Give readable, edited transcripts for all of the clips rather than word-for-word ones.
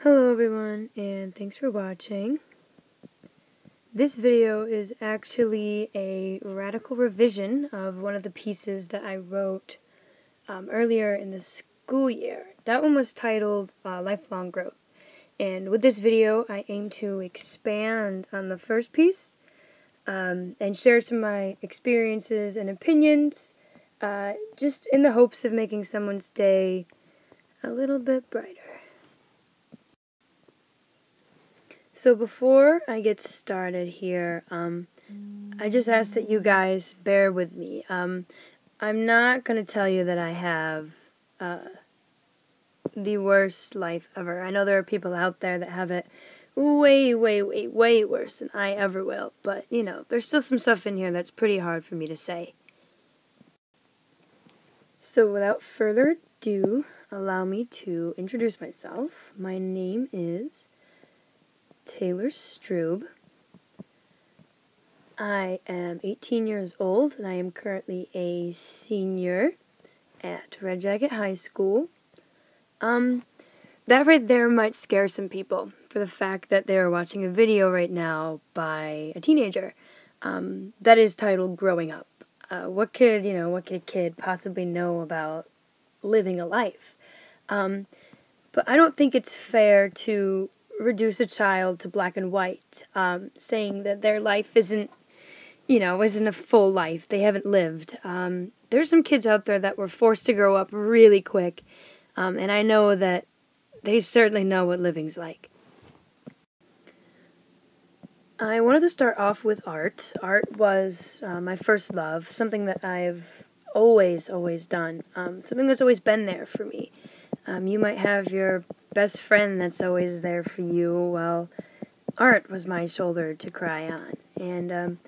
Hello everyone, and thanks for watching. This video is actually a radical revision of one of the pieces that I wrote earlier in the school year. That one was titled Lifelong Growth. And with this video, I aim to expand on the first piece and share some of my experiences and opinions, just in the hopes of making someone's day a little bit brighter. So before I get started here, I just ask that you guys bear with me. I'm not going to tell you that I have the worst life ever. I know there are people out there that have it way worse than I ever will. But, you know, there's still some stuff in here that's pretty hard for me to say. So without further ado, allow me to introduce myself. My name is Taylor Strube. I am 18 years old, and I am currently a senior at Red Jacket High School. That right there might scare some people for the fact that they are watching a video right now by a teenager that is titled Growing Up. What could a kid possibly know about living a life? But I don't think it's fair to reduce a child to black and white, saying that their life isn't a full life. They haven't lived. There's some kids out there that were forced to grow up really quick, and I know that they certainly know what living's like. I wanted to start off with art. Art was my first love, something that I've always done, something that's always been there for me. You might have your best friend that's always there for you. Well, art was my shoulder to cry on. And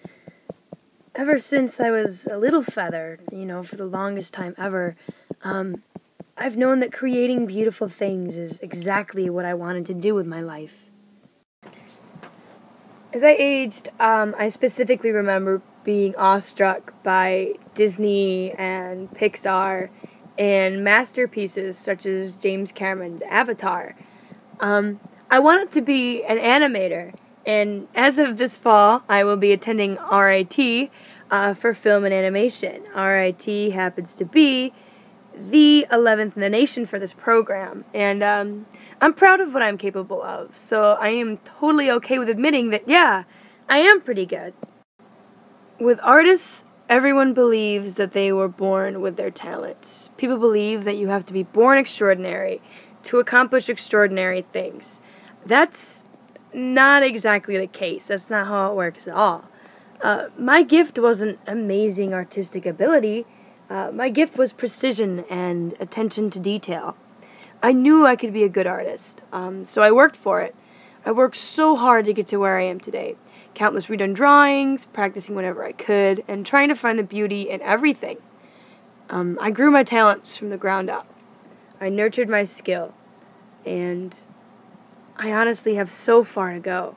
ever since I was a little feather, for the longest time ever, I've known that creating beautiful things is exactly what I wanted to do with my life. As I aged, I specifically remember being awestruck by Disney and Pixar and masterpieces such as James Cameron's Avatar. I wanted to be an animator, and as of this fall, I will be attending RIT for film and animation. RIT happens to be the 11th in the nation for this program, and I'm proud of what I'm capable of, so I am totally okay with admitting that, yeah, I am pretty good. With artists, everyone believes that they were born with their talents. People believe that you have to be born extraordinary to accomplish extraordinary things. That's not exactly the case. That's not how it works at all. My gift wasn't amazing artistic ability. My gift was precision and attention to detail. I knew I could be a good artist, so I worked for it. I worked so hard to get to where I am today. Countless redone drawings, practicing whenever I could, and trying to find the beauty in everything. I grew my talents from the ground up. I nurtured my skill, and I honestly have so far to go.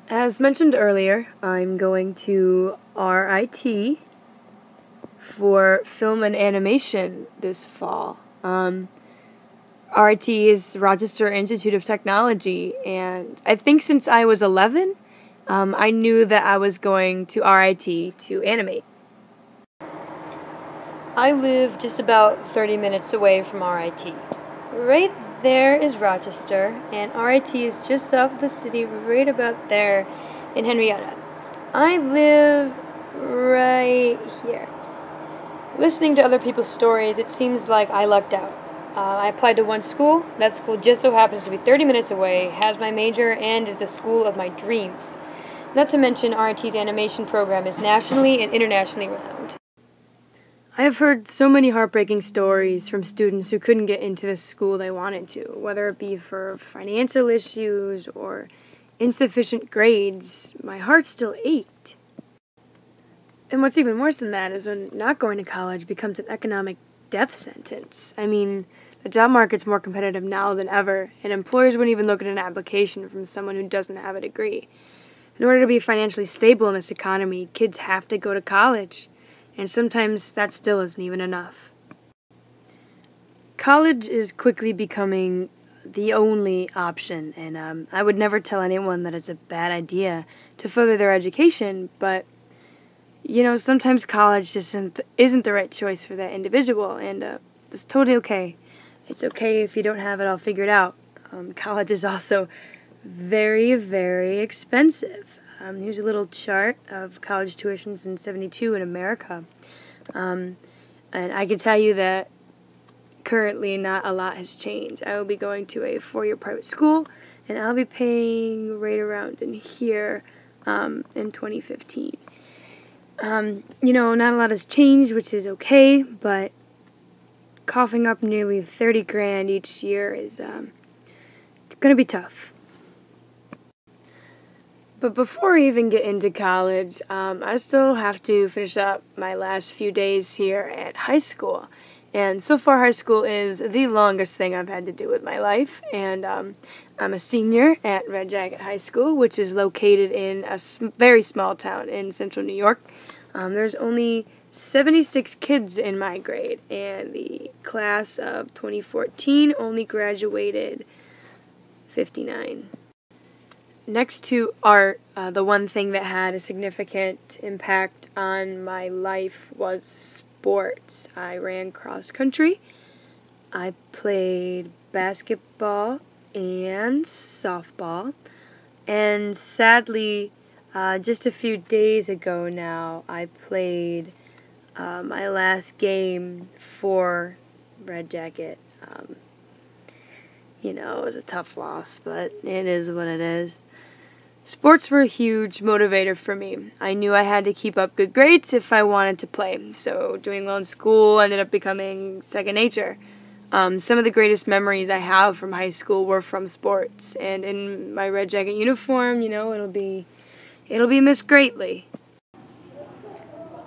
As mentioned earlier, I'm going to RIT for film and animation this fall. RIT is Rochester Institute of Technology, and I think since I was 11, I knew that I was going to RIT to animate. I live just about 30 minutes away from RIT. Right there is Rochester, and RIT is just south of the city, right about there in Henrietta. I live right here. Listening to other people's stories, it seems like I lucked out. I applied to one school. That school just so happens to be 30 minutes away, has my major, and is the school of my dreams. Not to mention, RIT's animation program is nationally and internationally renowned. I have heard so many heartbreaking stories from students who couldn't get into the school they wanted to, whether it be for financial issues or insufficient grades. My heart still ached. And what's even worse than that is when not going to college becomes an economic death sentence. I mean, the job market's more competitive now than ever, and employers wouldn't even look at an application from someone who doesn't have a degree. In order to be financially stable in this economy, kids have to go to college, and sometimes that still isn't even enough. College is quickly becoming the only option, and I would never tell anyone that it's a bad idea to further their education, but sometimes college just isn't the right choice for that individual, and it's totally okay. It's okay if you don't have it all figured out. College is also very, very expensive. Here's a little chart of college tuitions in '72 in America. And I can tell you that currently not a lot has changed. I will be going to a 4-year private school, and I'll be paying right around in here in 2015. Not a lot has changed, which is okay, but coughing up nearly 30 grand each year is it's going to be tough. But before I even get into college, I still have to finish up my last few days here at high school. And so far, high school is the longest thing I've had to do with my life. And I'm a senior at Red Jacket High School, which is located in a very small town in central New York. There's only 76 kids in my grade, and the class of 2014 only graduated 59. Next to art, the one thing that had a significant impact on my life was sports. I ran cross country, I played basketball and softball, and sadly, just a few days ago now, I played my last game for Red Jacket. It was a tough loss, but it is what it is. Sports were a huge motivator for me. I knew I had to keep up good grades if I wanted to play, so doing well in school ended up becoming second nature. Some of the greatest memories I have from high school were from sports, and in my Red Jacket uniform, it'll be missed greatly.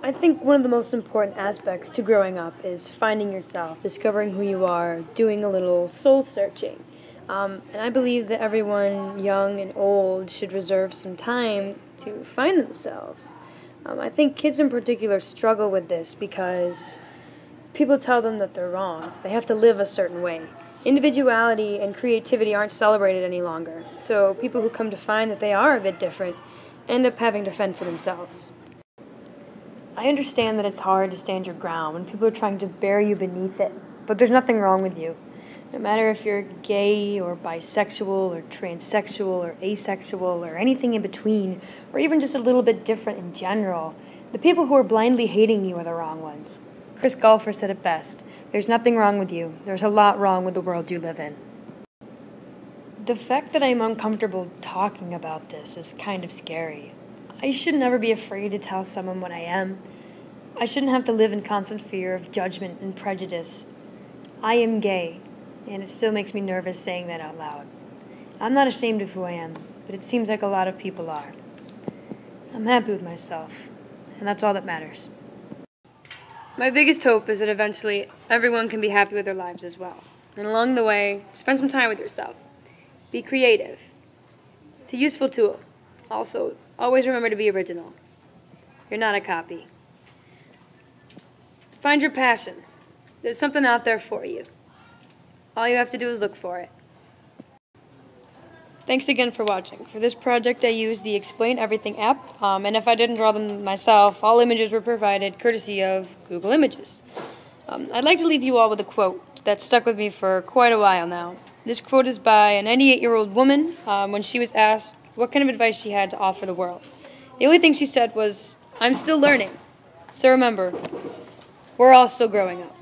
I think one of the most important aspects to growing up is finding yourself, discovering who you are, doing a little soul searching. And I believe that everyone, young and old, should reserve some time to find themselves. I think kids in particular struggle with this because people tell them that they're wrong. They have to live a certain way. Individuality and creativity aren't celebrated any longer, so people who come to find that they are a bit different end up having to fend for themselves. I understand that it's hard to stand your ground when people are trying to bury you beneath it, but there's nothing wrong with you. No matter if you're gay or bisexual or transsexual or asexual or anything in between, or even just a little bit different in general, the people who are blindly hating you are the wrong ones. Chris Golfer said it best. There's nothing wrong with you. There's a lot wrong with the world you live in. The fact that I'm uncomfortable talking about this is kind of scary. I should never be afraid to tell someone what I am. I shouldn't have to live in constant fear of judgment and prejudice. I am gay, and it still makes me nervous saying that out loud. I'm not ashamed of who I am, but it seems like a lot of people are. I'm happy with myself, and that's all that matters. My biggest hope is that eventually everyone can be happy with their lives as well. And along the way, spend some time with yourself. Be creative. It's a useful tool. Also, always remember to be original. You're not a copy. Find your passion. There's something out there for you. All you have to do is look for it. Thanks again for watching. For this project, I used the Explain Everything app, and if I didn't draw them myself, all images were provided courtesy of Google Images. I'd like to leave you all with a quote that stuck with me for quite a while now. This quote is by a 98-year-old woman when she was asked what kind of advice she had to offer the world. The only thing she said was, "I'm still learning." So remember, we're all still growing up.